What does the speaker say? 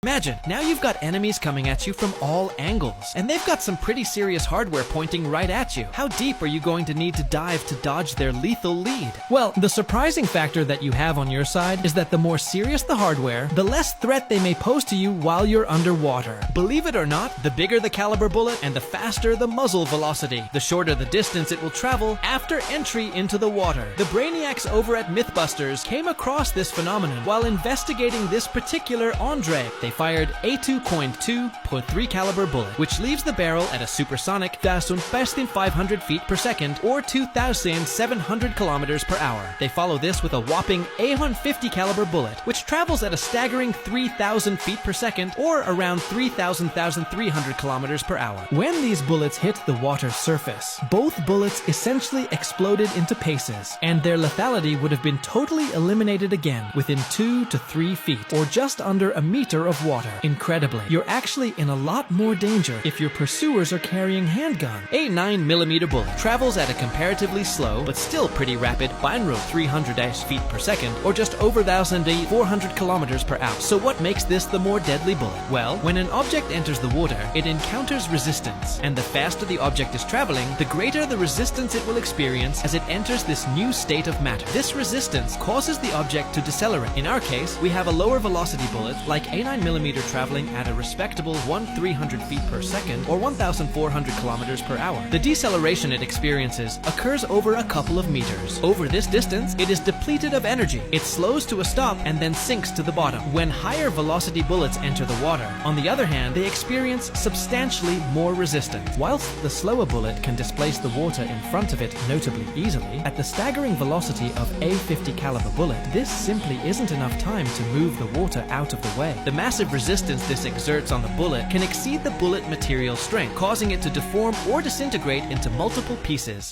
Imagine, now you've got enemies coming at you from all angles, and they've got some pretty serious hardware pointing right at you. How deep are you going to need to dive to dodge their lethal lead? Well, the surprising factor that you have on your side is that the more serious the hardware, the less threat they may pose to you while you're underwater. Believe it or not, the bigger the caliber bullet and the faster the muzzle velocity, the shorter the distance it will travel after entry into the water. The Brainiacs over at Mythbusters came across this phenomenon while investigating this particular Andre. They fired A2.2.3 caliber bullet, which leaves the barrel at a supersonic 1,500 feet per second or 2,700 kilometers per hour. They follow this with a whopping A150 caliber bullet, which travels at a staggering 3,000 feet per second or around 3,300 kilometers per hour. When these bullets hit the water surface, both bullets essentially exploded into paces, and their lethality would have been totally eliminated again within 2 to 3 feet, or just under a meter of water. Incredibly, you're actually in a lot more danger if your pursuers are carrying handgun. A 9mm bullet travels at a comparatively slow but still pretty rapid binaural 300 feet per second or just over 1,400 kilometers per hour. So what makes this the more deadly bullet? Well, when an object enters the water, it encounters resistance, and the faster the object is traveling, the greater the resistance it will experience as it enters this new state of matter. This resistance causes the object to decelerate. In our case, we have a lower velocity bullet like a 9mm traveling at a respectable 1,300 feet per second or 1,400 kilometers per hour. The deceleration it experiences occurs over a couple of meters. Over this distance, it is depleted of energy. It slows to a stop and then sinks to the bottom. When higher velocity bullets enter the water, on the other hand, they experience substantially more resistance. Whilst the slower bullet can displace the water in front of it notably easily, at the staggering velocity of A50 caliber bullet, this simply isn't enough time to move the water out of the way. The massive resistance this exerts on the bullet can exceed the bullet material's strength, causing it to deform or disintegrate into multiple pieces.